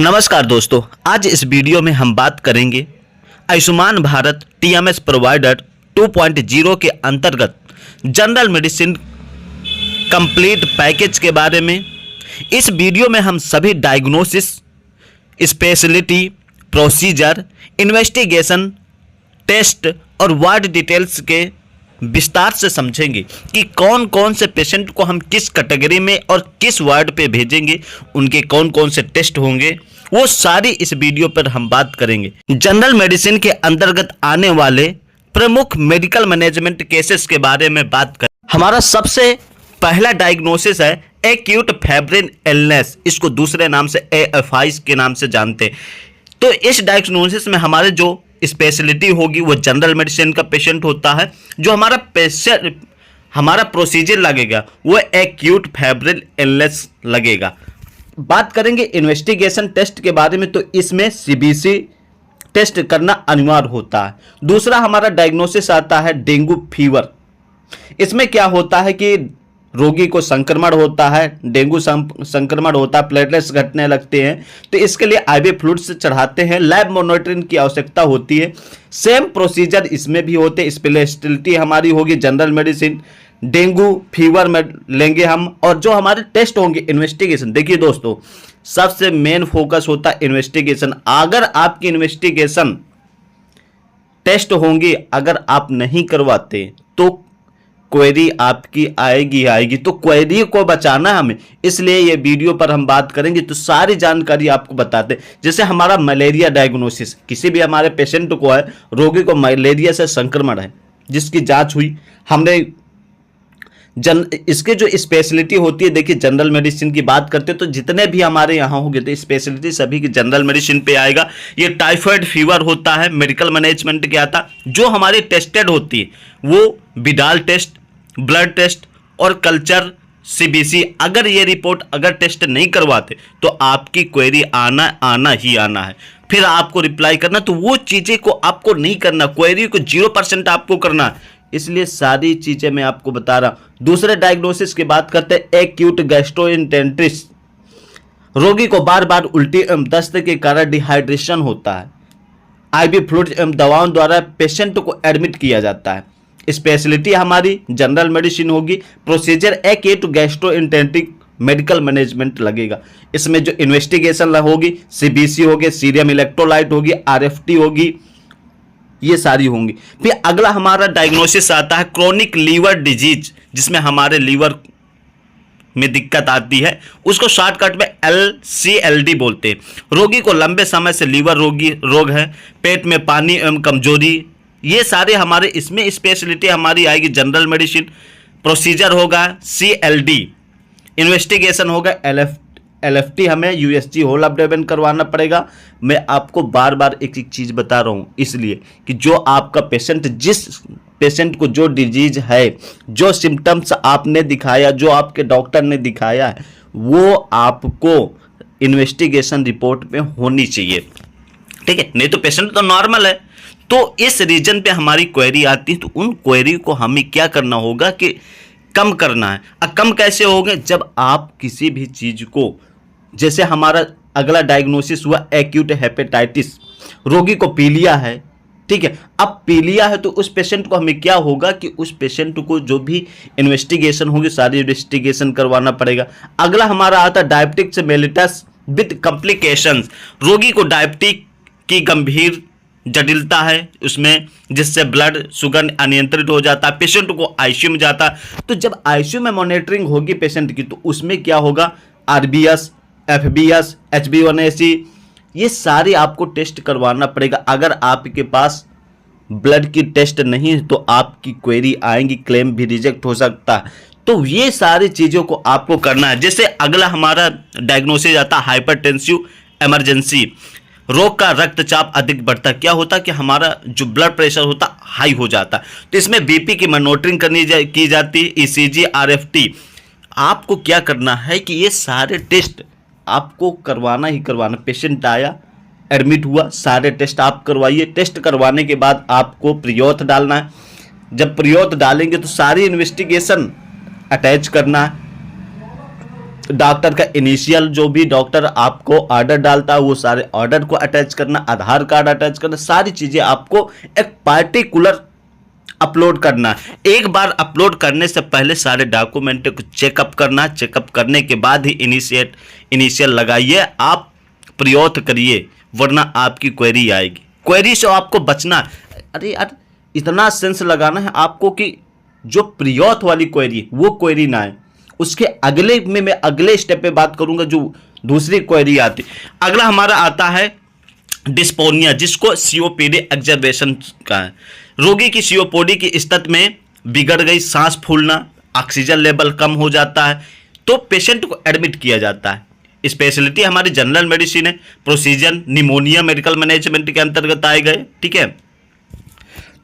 नमस्कार दोस्तों, आज इस वीडियो में हम बात करेंगे आयुष्मान भारत टीएमएस प्रोवाइडर 2.0 के अंतर्गत जनरल मेडिसिन कंप्लीट पैकेज के बारे में। इस वीडियो में हम सभी diagnosis, speciality, procedure, investigation, test और वार्ड डिटेल्स के विस्तार से समझेंगे कि कौन कौन से पेशेंट को हम किस कैटेगरी में और किस वार्ड पे भेजेंगे, उनके कौन कौन से टेस्ट होंगे, वो सारी इस वीडियो पर हम बात करेंगे। जनरल मेडिसिन के अंतर्गत आने वाले प्रमुख मेडिकल मैनेजमेंट केसेस के बारे में बात करें। हमारा सबसे पहला डायग्नोसिस है एक्यूट फेब्रिल इलनेस, इसको दूसरे नाम से AFI के नाम से जानते हैं। तो इस डायग्नोसिस में हमारे जो स्पेशलिटी होगी वो जनरल मेडिसिन का पेशेंट होता है। जो हमारा प्रोसीजर लगेगा वो एक्यूट फेब्रिल इलनेस लगेगा। बात करेंगे इन्वेस्टिगेशन टेस्ट के बारे में, तो इसमें CBC टेस्ट करना अनिवार्य होता है। दूसरा हमारा डायग्नोसिस आता है डेंगू फीवर। इसमें क्या होता है कि रोगी को संक्रमण होता है, डेंगू संक्रमण होता है, प्लेटलेट्स घटने लगते हैं, तो इसके लिए IV फ्लूइड्स चढ़ाते हैं, लैब मॉनिटरिंग की आवश्यकता होती है। सेम प्रोसीजर इसमें भी होते हैं। स्पेशलिटी हमारी होगी जनरल मेडिसिन, डेंगू फीवर में लेंगे हम, और जो हमारे टेस्ट होंगे इन्वेस्टिगेशन। देखिए दोस्तों, सबसे मेन फोकस होता है इन्वेस्टिगेशन। अगर आपकी इन्वेस्टिगेशन टेस्ट होंगी, अगर आप नहीं करवाते तो क्वेरी आपकी आएगी। तो क्वेरी को बचाना हमें, इसलिए ये वीडियो पर हम बात करेंगे। तो सारी जानकारी आपको बताते हैं। जैसे हमारा मलेरिया डायग्नोसिस, किसी भी हमारे पेशेंट को है, रोगी को मलेरिया से संक्रमण है, जिसकी जांच हुई, हमने इसके जो स्पेशलिटी होती है, देखिए जनरल मेडिसिन की बात करते हैं तो जितने भी हमारे यहाँ होंगे तो स्पेशलिटी सभी की जनरल मेडिसिन पे आएगा। ये टाइफाइड फीवर होता है, मेडिकल मैनेजमेंट के आता। जो हमारी टेस्टेड होती है वो विडाल टेस्ट, ब्लड टेस्ट और कल्चर CBC। अगर ये रिपोर्ट अगर टेस्ट नहीं करवाते तो आपकी क्वेरी आना ही आना है। फिर आपको रिप्लाई करना, तो वो चीज़ें को आपको नहीं करना, क्वेरी को 0% आपको करना है। इसलिए सारी चीज़ें मैं आपको बता रहा हूं। दूसरे डायग्नोसिस की बात करते हैं एक्यूट गैस्ट्रोइंटेरिटिस। रोगी को बार बार उल्टी एवं दस्त के कारण डिहाइड्रेशन होता है। IV फ्लूइड एवं दवाओं द्वारा पेशेंट को एडमिट किया जाता है। स्पेशलिटी हमारी जनरल मेडिसिन होगी। प्रोसीजर एक्यूट गैस्ट्रोइंटेरिटिक मेडिकल मैनेजमेंट लगेगा। इसमें जो इन्वेस्टिगेशन होगी CBC होगी, सीरियम इलेक्ट्रोलाइट होगी, RFT होगी, ये सारी होंगी। फिर अगला हमारा डायग्नोसिस आता है क्रोनिक लीवर डिजीज, जिसमें हमारे लीवर में दिक्कत आती है, उसको शॉर्टकट में LCLD बोलते हैं। रोगी को लंबे समय से लीवर रोग है, पेट में पानी एवं कमजोरी, ये सारे हमारे इसमें स्पेशलिटी हमारी आएगी जनरल मेडिसिन। प्रोसीजर होगा CLD, इन्वेस्टिगेशन होगा LFT, हमें USG होल एब्डोमेन करवाना पड़ेगा। मैं आपको बार बार एक एक चीज़ बता रहा हूँ, इसलिए कि जो आपका पेशेंट, जिस पेशेंट को जो डिजीज है, जो सिम्टम्स आपने दिखाया, जो आपके डॉक्टर ने दिखाया है, वो आपको इन्वेस्टिगेशन रिपोर्ट में होनी चाहिए, ठीक है। नहीं तो पेशेंट तो नॉर्मल है। तो इस रीजन पे हमारी क्वेरी आती है, तो उन क्वेरी को हमें क्या करना होगा कि कम करना है। अब कम कैसे होंगे, जब आप किसी भी चीज़ को, जैसे हमारा अगला डायग्नोसिस हुआ एक्यूट हेपेटाइटिस, रोगी को पीलिया है, ठीक है। अब पीलिया है तो उस पेशेंट को हमें क्या होगा कि उस पेशेंट को जो भी इन्वेस्टिगेशन होगी सारी इन्वेस्टिगेशन करवाना पड़ेगा। अगला हमारा आता है डायबिटिक्स मेलिटस विद कॉम्प्लिकेशंस। रोगी को डायबिटिक की गंभीर जटिलता है उसमें, जिससे ब्लड शुगर अनियंत्रित हो जाता है, पेशेंट को ICU में जाता है। तो जब ICU में मॉनिटरिंग होगी पेशेंट की, तो उसमें क्या होगा, RBS, FBS, HbA1c, ये सारे आपको टेस्ट करवाना पड़ेगा। अगर आपके पास ब्लड की टेस्ट नहीं है तो आपकी क्वेरी आएंगी, क्लेम भी रिजेक्ट हो सकता है। तो ये सारी चीज़ों को आपको करना है। जैसे अगला हमारा डायग्नोसिस आता है हाइपरटेंसिव इमरजेंसी। रोग का रक्तचाप अधिक बढ़ता, क्या होता है कि हमारा जो ब्लड प्रेशर होता हाई हो जाता, तो इसमें BP की मॉनिटरिंग की जाती है, ECG, RFT। आपको क्या करना है कि ये सारे टेस्ट आपको करवाना ही करवाना। पेशेंट आया, एडमिट हुआ, सारे टेस्ट आप करवाइए। टेस्ट करवाने के बाद आपको प्रियोथ डालना है। जब प्रियोथ डालेंगे तो सारी इन्वेस्टिगेशन अटैच करना है। डॉक्टर का इनिशियल जो भी डॉक्टर आपको ऑर्डर डालता है वो सारे ऑर्डर को अटैच करना, आधार कार्ड अटैच करना, सारी चीजें आपको एक पार्टिकुलर अपलोड करना। एक बार अपलोड करने से पहले सारे डॉक्यूमेंट को चेकअप करना, चेकअप करने के बाद ही इनिशियल लगाइए, आप प्रयोग करिए, वरना आपकी क्वेरी आएगी। क्वेरी से आपको बचना। अरे यार इतना सेंस लगाना है आपको कि जो प्रियोथ वाली क्वेरी वो क्वेरी ना आए। उसके अगले में मैं अगले स्टेप पे बात करूंगा जो दूसरी क्वेरी आती। अगला हमारा आता है डिस्पोनिया, जिसको सीओपीडी एग्जर्वेशन का है। रोगी की सीओपीडी की स्थिति में बिगड़ गई, सांस फूलना, ऑक्सीजन लेवल कम हो जाता है, तो पेशेंट को एडमिट किया जाता है। स्पेशलिटी हमारी जनरल मेडिसिन है। प्रोसीजर निमोनिया मेडिकल मैनेजमेंट के अंतर्गत आए गए, ठीक है।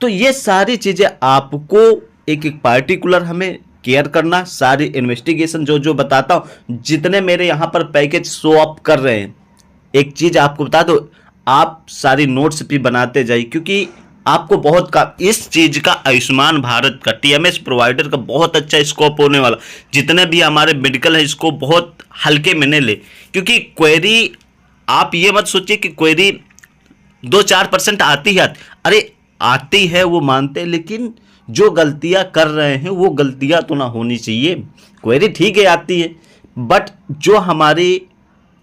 तो ये सारी चीजें आपको एक एक पार्टिकुलर हमें केयर करना, सारी इन्वेस्टिगेशन जो जो बताता हूं, जितने मेरे यहाँ पर पैकेज शो अप कर रहे हैं, एक चीज आपको बता दो, आप सारी नोट्स भी बनाते जाइए, क्योंकि आपको बहुत का इस चीज का आयुष्मान भारत का टीएमएस प्रोवाइडर का बहुत अच्छा स्कोप होने वाला। जितने भी हमारे मेडिकल है इसको बहुत हल्के में न ले, क्योंकि क्वेरी आप ये मत सोचिए कि क्वेरी 2-4% आती है। अरे आती है वो मानते, लेकिन जो गलतियां कर रहे हैं वो गलतियां तो ना होनी चाहिए। क्वेरी ठीक है आती है, बट जो हमारी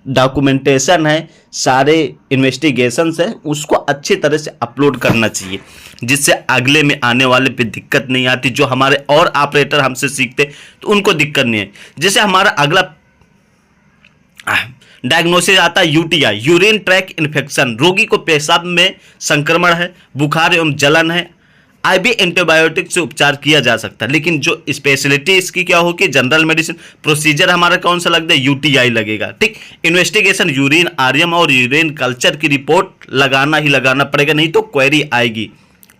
डॉक्यूमेंटेशन है, सारे इन्वेस्टिगेशंस है, उसको अच्छी तरह से अपलोड करना चाहिए, जिससे अगले में आने वाले पे दिक्कत नहीं आती। जो हमारे और ऑपरेटर हमसे सीखते तो उनको दिक्कत नहीं है। जैसे हमारा अगला डायग्नोसिस आता है यूटीआई, यूरिन ट्रैक इन्फेक्शन। रोगी को पेशाब में संक्रमण है, बुखार एवं जलन है, आईवी एंटीबायोटिक से उपचार किया जा सकता है। लेकिन जो स्पेशलिटी इसकी क्या होगी, जनरल मेडिसिन। प्रोसीजर हमारा कौन सा लगता है, यूटीआई लगेगा, ठीक। इन्वेस्टिगेशन यूरिन आर्यम और यूरिन कल्चर की रिपोर्ट लगाना ही लगाना पड़ेगा, नहीं तो क्वेरी आएगी,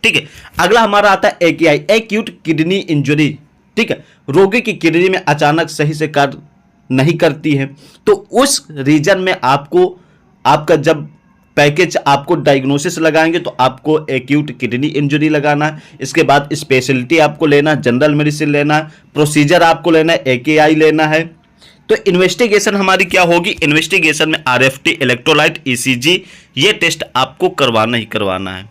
ठीक है। अगला हमारा आता है एकेआई, एक्यूट किडनी इंजरी, ठीक है। रोगी की किडनी में अचानक सही से कार्य नहीं करती है, तो उस रीजन में आपको आपका जब पैकेज आपको डायग्नोसिस लगाएंगे तो आपको एक्यूट किडनी इंजरी लगाना है। इसके बाद स्पेशलिटी आपको लेना है, जनरल मेडिसिन लेना है, प्रोसीजर आपको लेना है, एकेआई लेना है। तो इन्वेस्टिगेशन हमारी क्या होगी, इन्वेस्टिगेशन में आरएफटी, इलेक्ट्रोलाइट, ईसीजी, ये टेस्ट आपको करवाना ही करवाना है।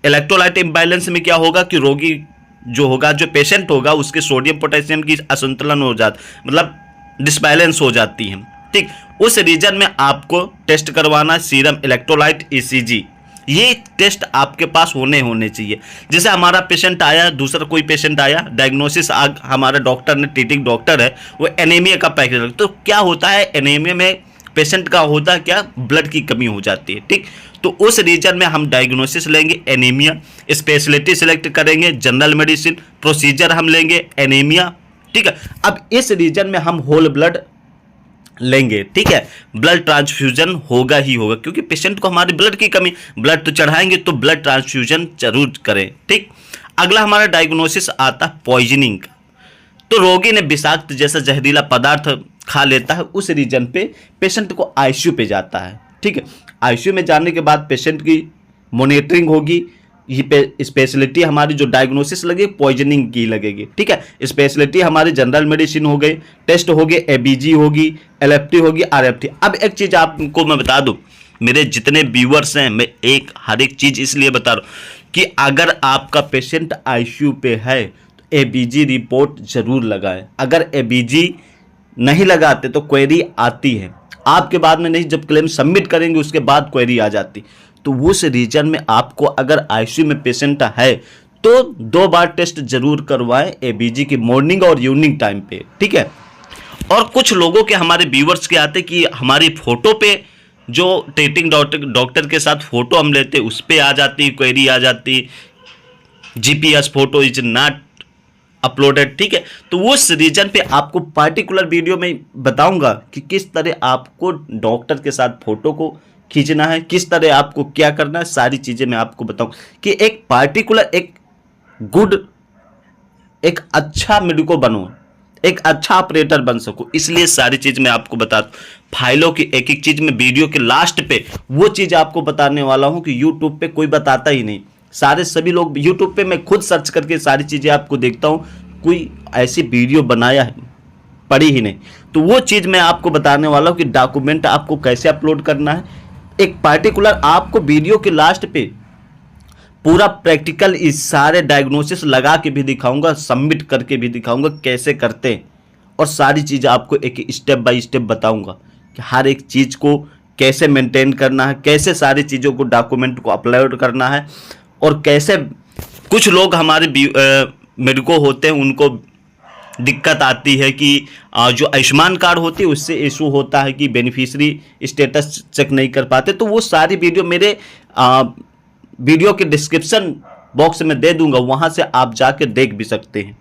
इलेक्ट्रोलाइट इम्बैलेंस में क्या होगा कि रोगी जो होगा, जो पेशेंट होगा, उसके सोडियम पोटेशियम की असंतुलन हो जाता, मतलब डिसबैलेंस हो जाती है, ठीक। उस रीजन में आपको टेस्ट करवाना, सीरम, इलेक्ट्रोलाइट, ईसीजी, ये टेस्ट आपके पास होने चाहिए। जैसे हमारा पेशेंट आया, दूसरा कोई पेशेंट आया, डायग्नोसिस हमारा डॉक्टर ने, ट्रीटिंग डॉक्टर है, वो एनीमिया का पैकेज, तो क्या होता है एनीमिया में पेशेंट का होता क्या, ब्लड की कमी हो जाती है, ठीक। तो उस रीजन में हम डायग्नोसिस लेंगे एनीमिया, स्पेशलिटी सिलेक्ट करेंगे जनरल मेडिसिन, प्रोसीजर हम लेंगे एनीमिया, ठीक है। अब इस रीजन में हम होल ब्लड लेंगे, ठीक है। ब्लड ट्रांसफ्यूजन होगा ही होगा, क्योंकि पेशेंट को हमारी ब्लड की कमी, ब्लड तो चढ़ाएंगे तो ब्लड ट्रांसफ्यूजन जरूर करें, ठीक। अगला हमारा डायग्नोसिस आता है पॉइजनिंग का। तो रोगी ने विषाक्त जैसा जहरीला पदार्थ खा लेता है, उस रीजन पे पेशेंट को आईसीयू पे जाता है, ठीक है। आईसीयू में जाने के बाद पेशेंट की मॉनिटरिंग होगी। ये पे स्पेशलिटी हमारी जो डायग्नोसिस लगे पॉइजनिंग की लगेगी, ठीक है। स्पेशलिटी हमारी जनरल मेडिसिन हो गई, टेस्ट हो गए, एबीजी होगी, एलएफटी होगी, आरएफटी। अब एक चीज आपको मैं बता दूं, मेरे जितने व्यूअर्स हैं, मैं हर एक चीज इसलिए बता रहा हूं कि अगर आपका पेशेंट आईसीयू पे है तो एबीजी रिपोर्ट जरूर लगाएं। अगर एबीजी नहीं लगाते तो क्वेरी आती है आपके बाद में, नहीं जब क्लेम सबमिट करेंगे उसके बाद क्वेरी आ जाती। तो उस रीजन में आपको अगर आईसीयू में पेशेंट है तो 2 बार टेस्ट जरूर करवाएं, एबीजी की मॉर्निंग और इवनिंग टाइम पे, ठीक है। और कुछ लोगों के हमारे व्यूअर्स के आते कि हमारी फोटो पे जो ट्रीटिंग डॉक्टर के साथ फोटो हम लेते उस पे आ जाती क्वेरी, आ जाती GPS photo is not uploaded, ठीक है। तो उस रीजन पे आपको पार्टिकुलर वीडियो में बताऊंगा कि किस तरह आपको डॉक्टर के साथ फोटो को खींचना है, किस तरह आपको क्या करना है, सारी चीजें मैं आपको बताऊं कि एक पार्टिकुलर एक गुड, एक अच्छा मेडिको बनो, एक अच्छा ऑपरेटर बन सको। इसलिए सारी चीज मैं आपको बताता हूं। फाइलों की एक एक चीज में वीडियो के लास्ट पे वो चीज आपको बताने वाला हूं कि यूट्यूब पे कोई बताता ही नहीं। सारे सभी लोग यूट्यूब पे मैं खुद सर्च करके सारी चीजें आपको देखता हूं, कोई ऐसी वीडियो बनाया है पड़ी ही नहीं। तो वो चीज़ मैं आपको बताने वाला हूँ कि डॉक्यूमेंट आपको कैसे अपलोड करना है। एक पार्टिकुलर आपको वीडियो के लास्ट पे पूरा प्रैक्टिकल इस सारे डायग्नोसिस लगा के भी दिखाऊंगा, सबमिट करके भी दिखाऊंगा कैसे करते हैं, और सारी चीज़ आपको एक स्टेप बाय स्टेप बताऊंगा कि हर एक चीज़ को कैसे मेंटेन करना है, कैसे सारी चीज़ों को डॉक्यूमेंट को अपलोड करना है, और कैसे कुछ लोग हमारे मेडिको होते हैं उनको दिक्कत आती है कि जो आयुष्मान कार्ड होती है उससे इशू होता है कि बेनिफिशियरी स्टेटस चेक नहीं कर पाते। तो वो सारी वीडियो मेरे वीडियो के डिस्क्रिप्शन बॉक्स में दे दूंगा, वहां से आप जाके देख भी सकते हैं।